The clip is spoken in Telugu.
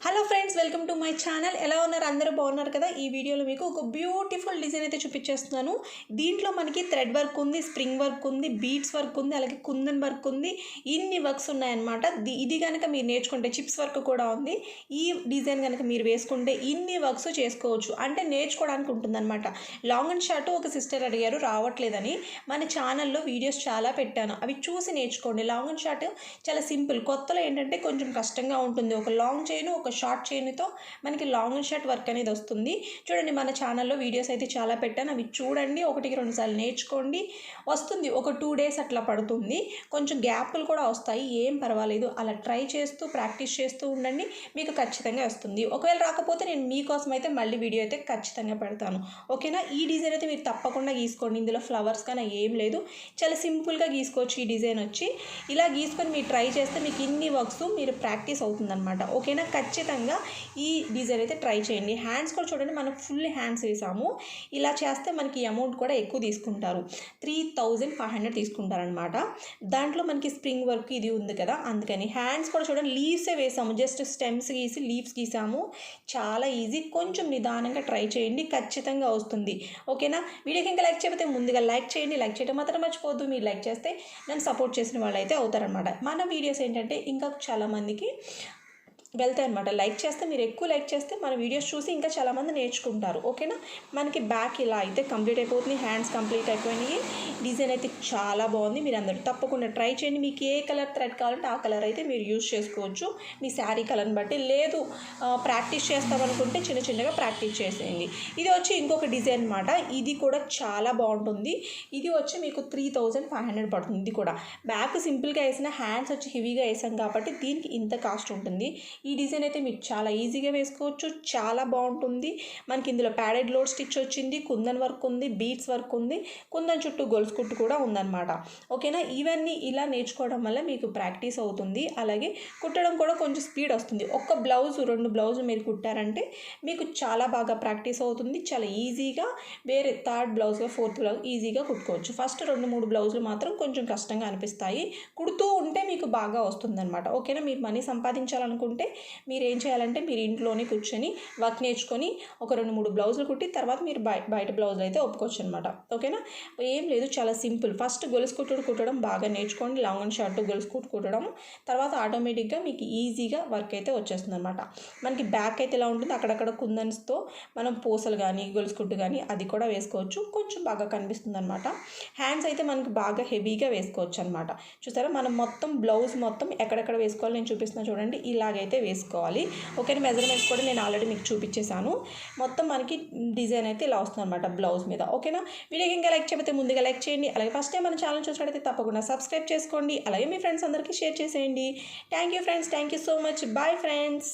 Hello friends, welcome to my channel. ఎలా ఉన్నారు? అందరూ బాగున్నారు కదా? ఈ వీడియోలో మీకు ఒక బ్యూటిఫుల్ డిజైన్ అయితే చూపించేస్తున్నాను. దీంట్లో మనకి థ్రెడ్ వర్క్ ఉంది, స్ప్రింగ్ వర్క్ ఉంది, బీడ్స్ వర్క్ ఉంది, అలాగే కుందన్ వర్క్ ఉంది. ఇన్ని వర్క్స్ ఉన్నాయన్నమాట. ఇది కనుక మీరు నేర్చుకుంటే చిప్స్ వర్క్ కూడా ఉంది. ఈ డిజైన్ కనుక మీరు వేసుకుంటే ఇన్ని వర్క్స్ చేసుకోవచ్చు. అంటే నేర్చుకోవడానికి ఉంటుందన్నమాట. లాంగ్ అండ్ షార్ట్ ఒక సిస్టర్ అడిగారు రావట్లేదని. మన ఛానల్లో వీడియోస్ చాలా పెట్టాను, అవి చూసి నేర్చుకోండి. లాంగ్ అండ్ షార్ట్ చాలా సింపుల్. కొత్తలో ఏంటంటే కొంచెం కష్టంగా ఉంటుంది. ఒక లాంగ్ చైన్, ఒక షార్ట్ చైన్తో మనకి లాంగ్ అండ్ షార్ట్ వర్క్ అనేది వస్తుంది. చూడండి, మన ఛానల్లో వీడియోస్ అయితే చాలా పెట్టాను, అవి చూడండి. 1-2 సార్లు నేర్చుకోండి. వస్తుంది, ఒక 2 days అట్లా పడుతుంది. కొంచెం గ్యాప్లు కూడా వస్తాయి, ఏం పర్వాలేదు. అలా ట్రై చేస్తూ ప్రాక్టీస్ చేస్తూ ఉండండి, మీకు ఖచ్చితంగా వస్తుంది. ఒకవేళ రాకపోతే నేను మీకోసం అయితే మళ్ళీ వీడియో అయితే ఖచ్చితంగా పెడతాను. ఓకేనా? ఈ డిజైన్ అయితే మీరు తప్పకుండా గీసుకోండి. ఇందులో ఫ్లవర్స్ కానీ ఏం లేదు, చాలా సింపుల్గా గీసుకోవచ్చు. ఈ డిజైన్ వచ్చి ఇలా గీసుకొని మీరు ట్రై చేస్తే మీకు ఇన్ని వర్క్స్ మీరు ప్రాక్టీస్ అవుతుందన్నమాట. ఓకేనా? ఖచ్చితంగా ఈ డిజైన్ అయితే ట్రై చేయండి. హ్యాండ్స్ కూడా చూడండి, మనం ఫుల్ హ్యాండ్స్ వేసాము. ఇలా చేస్తే మనకి అమౌంట్ కూడా ఎక్కువ తీసుకుంటారు, 3500 తీసుకుంటారనమాట. దాంట్లో మనకి స్ప్రింగ్ వర్క్ ఇది ఉంది కదా, అందుకని. హ్యాండ్స్ కూడా చూడండి, లీవ్సే వేసాము, జస్ట్ స్టెమ్స్ గీసి లీవ్స్ గీసాము. చాలా ఈజీ. కొంచెం నిదానంగా ట్రై చేయండి, ఖచ్చితంగా వస్తుంది. ఓకేనా? వీడియోకి ఇంకా లైక్ చేయకపోతే ముందుగా లైక్ చేయండి. లైక్ చేయడం మాత్రం మర్చిపోవద్దు. మీరు లైక్ చేస్తే నన్ను సపోర్ట్ చేసిన వాళ్ళు అయితే అవుతారనమాట. మన వీడియోస్ ఏంటంటే ఇంకా చాలామందికి వెళ్తాయి అనమాట. లైక్ చేస్తే, మీరు ఎక్కువ లైక్ చేస్తే మన వీడియోస్ చూసి ఇంకా చాలామంది నేర్చుకుంటారు. ఓకేనా? మనకి బ్యాక్ ఇలా అయితే కంప్లీట్ అయిపోతుంది. హ్యాండ్స్ కంప్లీట్ అయిపోయినాయి. డిజైన్ అయితే చాలా బాగుంది. మీరు అందరూ తప్పకుండా ట్రై చేయండి. మీకు ఏ కలర్ థ్రెడ్ కావాలంటే ఆ కలర్ అయితే మీరు యూజ్ చేసుకోవచ్చు, మీ శారీ కలర్ని బట్టి. లేదు ప్రాక్టీస్ చేస్తామనుకుంటే చిన్న చిన్నగా ప్రాక్టీస్ చేసేయండి. ఇది వచ్చి ఇంకొక డిజైన్ అనమాట. ఇది కూడా చాలా బాగుంటుంది. ఇది వచ్చి మీకు 3500 పడుతుంది. ఇది కూడా బ్యాక్ సింపుల్గా వేసిన, హ్యాండ్స్ వచ్చి హెవీగా వేసాం కాబట్టి దీనికి ఇంత కాస్ట్ ఉంటుంది. ఈ డిజైన్ అయితే మీకు చాలా ఈజీగా వేసుకోవచ్చు, చాలా బాగుంటుంది. మనకి ఇందులో ప్యాడెడ్ లోడ్ స్టిచ్ వచ్చింది, కుందన్ వర్క్ ఉంది, బీడ్స్ వర్క్ ఉంది, కుందన్ చుట్టూ గొలుసు కుట్టు కూడా ఉందన్నమాట. ఓకేనా? ఇవన్నీ ఇలా నేర్చుకోవడం వల్ల మీకు ప్రాక్టీస్ అవుతుంది. అలాగే కుట్టడం కూడా కొంచెం స్పీడ్ వస్తుంది. ఒక్క బ్లౌజ్ 2 బ్లౌజులు మీరు కుట్టారంటే మీకు చాలా బాగా ప్రాక్టీస్ అవుతుంది. చాలా ఈజీగా వేరే 3rd బ్లౌజ్ 4th బ్లౌజ్ ఈజీగా కుట్టుకోవచ్చు. ఫస్ట్ 2-3 బ్లౌజులు మాత్రం కొంచెం కష్టంగా అనిపిస్తాయి, కుడుతూ ఉంటే మీకు బాగా వస్తుందన్నమాట. ఓకేనా? మీరు మనీ సంపాదించాలనుకుంటే మీరు ఏం చేయాలంటే, మీరు ఇంట్లోనే కూర్చొని వర్క్ నేర్చుకొని ఒక 2-3 బ్లౌజులు కుట్టి తర్వాత మీరు బయట బ్లౌజులు అయితే ఒప్పుకోవచ్చు అనమాట. ఓకేనా? ఏం లేదు, చాలా సింపుల్. ఫస్ట్ గొలుసు కుట్టడం బాగా నేర్చుకోండి. లాంగ్ అండ్ షార్ట్ గొలుసు కుట్టడం తర్వాత ఆటోమేటిక్గా మీకు ఈజీగా వర్క్ అయితే వచ్చేస్తుంది అనమాట. మనకి బ్యాక్ అయితే ఇలా ఉంటుంది, అక్కడక్కడ కుందన్స్తో మనం పూసలు కానీ గొలుసు కుట్టు కానీ అది కూడా వేసుకోవచ్చు, కొంచెం బాగా కనిపిస్తుంది అనమాట. హ్యాండ్స్ అయితే మనకు బాగా హెవీగా వేసుకోవచ్చు అనమాట. చూసారా? మనం మొత్తం బ్లౌజ్ మొత్తం ఎక్కడెక్కడ వేసుకోవాలి నేను చూపిస్తున్నా చూడండి. ఇలాగైతే వేసుకోవాలి. ఓకే, మెజర్మెంట్స్ కూడా నేను ఆల్రెడీ మీకు చూపించేశాను. మొత్తం మనకి డిజైన్ అయితే ఇలా వస్తుంది అనమాట బ్లౌజ్ మీద. ఓకేనా? వీడియోకి ఇంకా లైక్ చేయకపోతే ముందుగా లైక్ చేయండి. అలాగే ఫస్ట్ టైం మన ఛానల్ చూసినట్లయితే తప్పకుండా సబ్స్క్రైబ్ చేసుకోండి. అలాగే మీ ఫ్రెండ్స్ అందరికీ షేర్ చేసేయండి. Thank you friends, thank you so much. Bye friends.